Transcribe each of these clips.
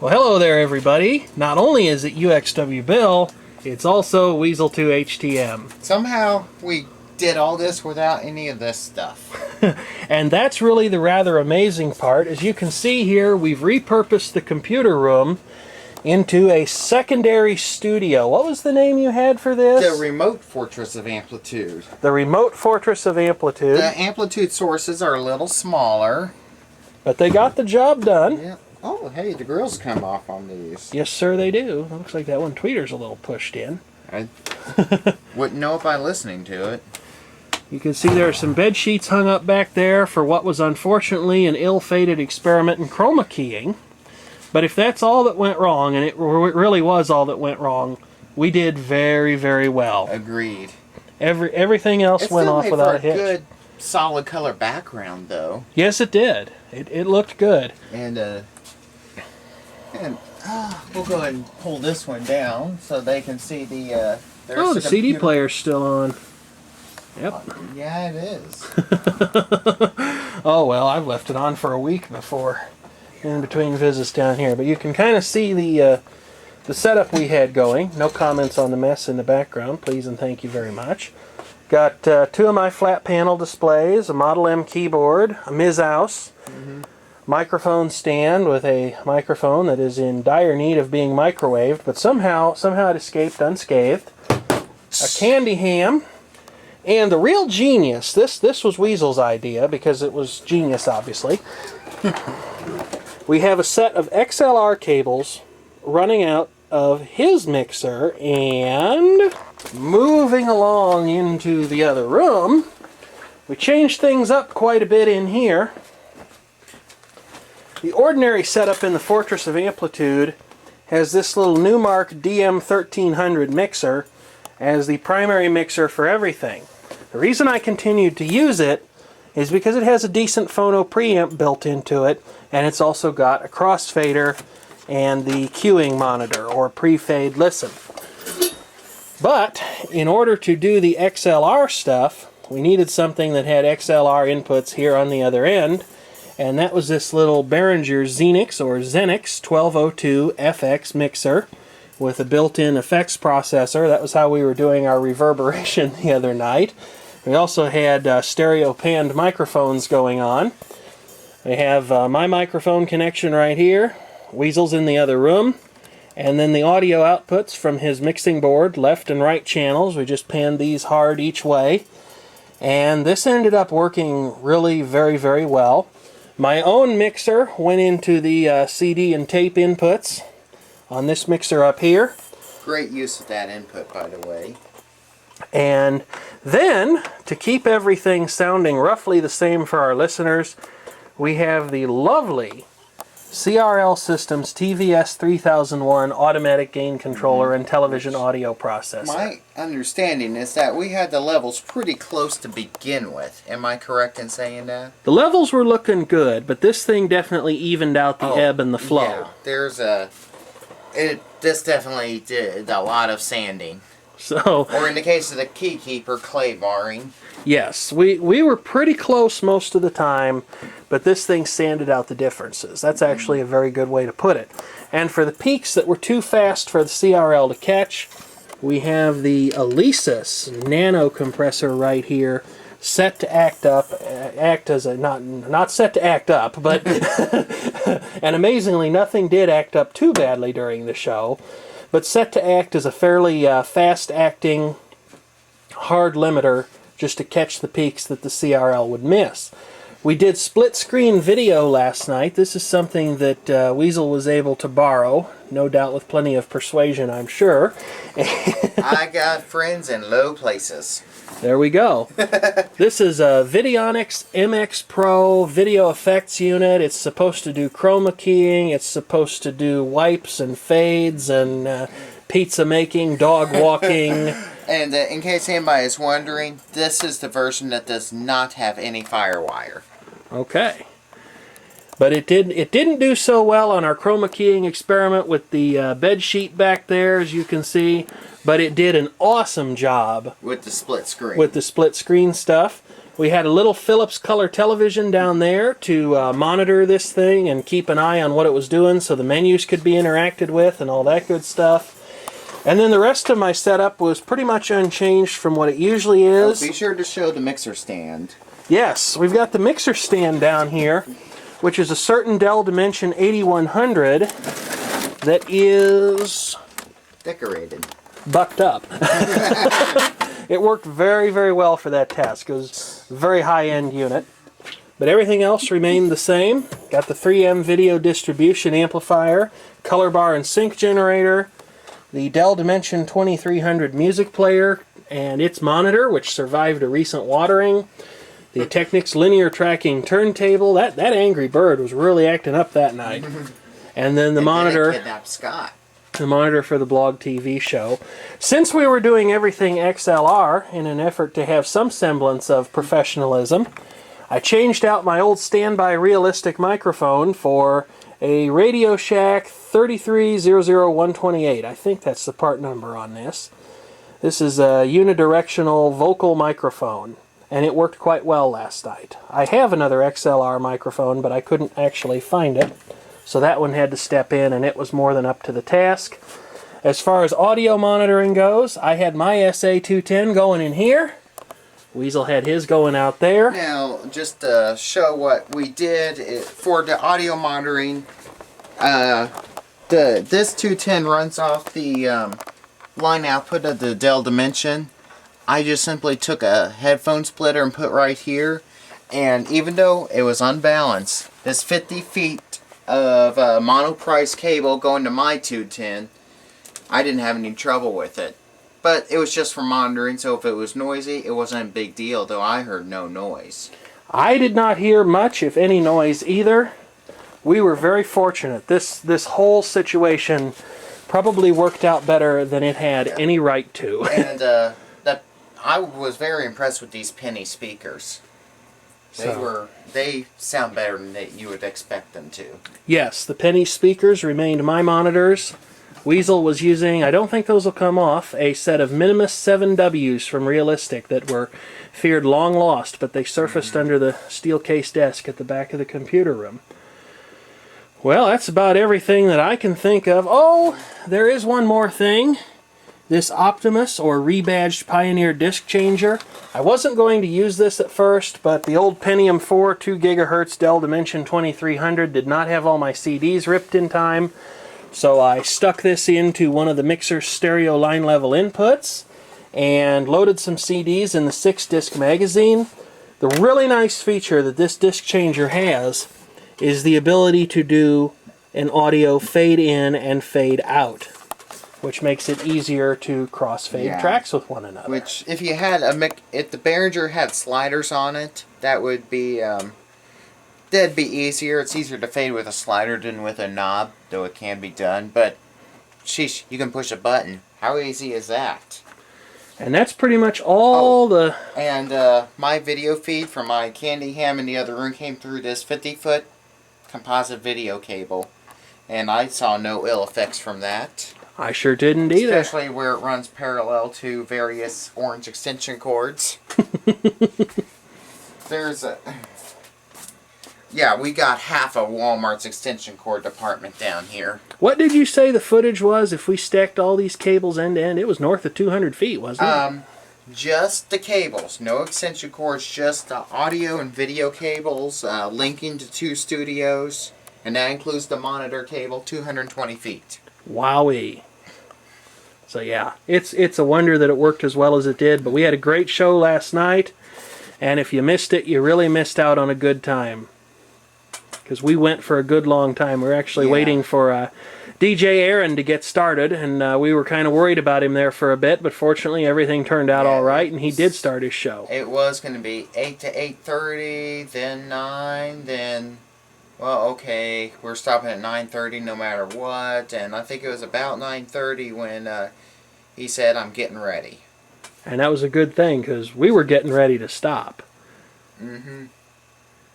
Well, hello there, everybody. Not only is it uxwbill, it's also Weasel 2 HTM. Somehow we did all this without any of this stuff. And that's really the rather amazing part. As you can see here, we've repurposed the computer room into a secondary studio. What was the name you had for this? The remote fortress of amplitude. The remote fortress of amplitude. The amplitude sources are a little smaller. But they got the job done. Yeah. Oh, hey, the grills come off on these. Yes, sir, they do. Looks like that one tweeter's a little pushed in. I wouldn't know by listening to it. You can see there are some bed sheets hung up back there for what was unfortunately an ill-fated experiment in chroma keying. But if that's all that went wrong, and it really was all that went wrong, we did very, very well. Agreed. Everything else went off without a hitch. It still made for a good, solid color background, though. Yes, it did. It looked good. And we'll go ahead and pull this one down so they can see the... oh, the CD player's still on. Yep. Yeah, it is. Oh, well, I've left it on for a week before, in between visits down here. But you can kind of see the setup we had going. No comments on the mess in the background, please and thank you very much. Got two of my flat panel displays, a Model M keyboard, a Ms. House, microphone stand with a microphone that is in dire need of being microwaved, but somehow it escaped unscathed. A candy ham. And the real genius, this was Weasel's idea, because it was genius, obviously. We have a set of XLR cables running out of his mixer, and moving along into the other room, we changed things up quite a bit in here. The ordinary setup in the Fortress of Amplitude has this little Newmark DM1300 mixer as the primary mixer for everything. The reason I continued to use it is because it has a decent phono preamp built into it, and it's also got a crossfader and the queuing monitor, or pre-fade listen. But in order to do the XLR stuff, we needed something that had XLR inputs here on the other end, and that was this little Behringer Xenix, or Xenix 1202 FX mixer with a built-in effects processor. That was how we were doing our reverberation the other night. We also had stereo panned microphones going on. We have my microphone connection right here, Weasel's in the other room, and then the audio outputs from his mixing board, left and right channels. We just panned these hard each way, and this ended up working really very, very well. My own mixer went into the CD and tape inputs on this mixer up here. Great use of that input, by the way. And then, to keep everything sounding roughly the same for our listeners, we have the lovely CRL Systems TVS-3001 automatic gain controller and television audio processor. My understanding is that we had the levels pretty close to begin with. Am I correct in saying that? The levels were looking good, but this thing definitely evened out the ebb and the flow. Yeah, there's a... This definitely did a lot of sanding. So, or in the case of the Keykeeper, clay barring. Yes, we were pretty close most of the time, but this thing sanded out the differences. That's actually a very good way to put it. And for the peaks that were too fast for the CRL to catch, we have the Alesis Nanocompressor right here, set to act as a, not set to act up, but, and amazingly nothing did act up too badly during the show, but set to act as a fairly fast-acting hard limiter just to catch the peaks that the CRL would miss. We did split-screen video last night. This is something that Weasel was able to borrow, no doubt with plenty of persuasion, I'm sure. I got friends in low places. There we go. This is a Videonics MX Pro video effects unit. It's supposed to do chroma keying. It's supposed to do wipes and fades and pizza making, dog walking. And in case anybody is wondering, this is the version that does not have any firewire. Okay. But it didn't do so well on our chroma keying experiment with the bed sheet back there, as you can see. But it did an awesome job with the split screen. With the split screen stuff. We had a little Philips color television down there to monitor this thing and keep an eye on what it was doing so the menus could be interacted with and all that good stuff. And then the rest of my setup was pretty much unchanged from what it usually is. Be sure to show the mixer stand. Yes, we've got the mixer stand down here, which is a certain Dell Dimension 8100 that is decorated. Bucked up. It worked very, very well for that task. It was a very high-end unit. But everything else remained the same. Got the 3M video distribution amplifier, color bar and sync generator, the Dell Dimension 2300 music player and its monitor, which survived a recent watering, the Technics linear tracking turntable. That Angry Bird was really acting up that night. And then the monitor. Kidnap Scott. The monitor for the BlogTV show. Since we were doing everything XLR in an effort to have some semblance of professionalism, I changed out my old standby realistic microphone for a Radio Shack 3300128. I think that's the part number on this. This is a unidirectional vocal microphone, and it worked quite well last night. I have another XLR microphone, but I couldn't actually find it. So that one had to step in, and it was more than up to the task. As far as audio monitoring goes, I had my SA210 going in here. Weasel had his going out there. Now, just to show what we did for the audio monitoring, this 210 runs off the line output of the Dell Dimension. I just simply took a headphone splitter and put right here, and even though it was unbalanced, this 50 feet of monoprice cable going to my 210, I didn't have any trouble with it. But it was just for monitoring, so if it was noisy, it wasn't a big deal, though I heard no noise. I did not hear much, if any, noise either. We were very fortunate. This whole situation probably worked out better than it had any right to. And I was very impressed with these penny speakers. They sound better than you would expect them to. Yes, the penny speakers remained my monitors. Weasel was using, I don't think those will come off, a set of Minimus 7Ws from Realistic that were feared long lost, but they surfaced under the steel case desk at the back of the computer room. Well, that's about everything that I can think of. Oh, there is one more thing. This Optimus, or rebadged Pioneer disc changer. I wasn't going to use this at first, but the old Pentium 4 2 GHz Dell Dimension 2300 did not have all my CDs ripped in time, so I stuck this into one of the mixer's stereo line level inputs and loaded some CDs in the 6-disc magazine. The really nice feature that this disc changer has is the ability to do an audio fade in and fade out, which makes it easier to crossfade tracks with one another. Which, if you had if the Behringer had sliders on it, that would be that'd be easier. It's easier to fade with a slider than with a knob, though it can be done. But sheesh, you can push a button. How easy is that? And that's pretty much all the. And my video feed from my candy ham in the other room came through this 50-foot composite video cable, and I saw no ill effects from that. I sure didn't either. Especially where it runs parallel to various orange extension cords. There's a... Yeah, we got half of Walmart's extension cord department down here. What did you say the footage was if we stacked all these cables end to end? It was north of 200 feet, wasn't it? Just the cables. No extension cords, just the audio and video cables linking to 2 studios. And that includes the monitor cable, 220 feet. Wowee. So yeah, it's a wonder that it worked as well as it did, but we had a great show last night, and if you missed it, you really missed out on a good time. Because we went for a good long time. We were actually waiting for DJ Aaron to get started, and we were kind of worried about him there for a bit, but fortunately everything turned out all right, and he did start his show. It was going to be 8 to 8:30, then 9, then... Well, okay, we're stopping at 9:30 no matter what, and I think it was about 9:30 when he said, "I'm getting ready." And that was a good thing, because we were getting ready to stop. Mm-hmm.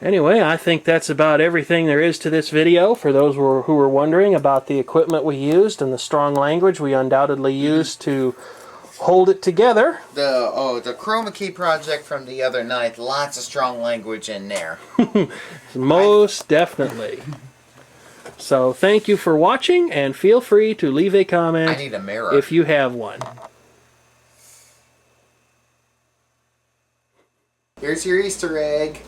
Anyway, I think that's about everything there is to this video. For those who were wondering about the equipment we used and the strong language we undoubtedly used to hold it together. The chroma key project from the other night, lots of strong language in there. Most definitely. So thank you for watching, and feel free to leave a comment I need a mirror. if you have one. Here's your Easter egg.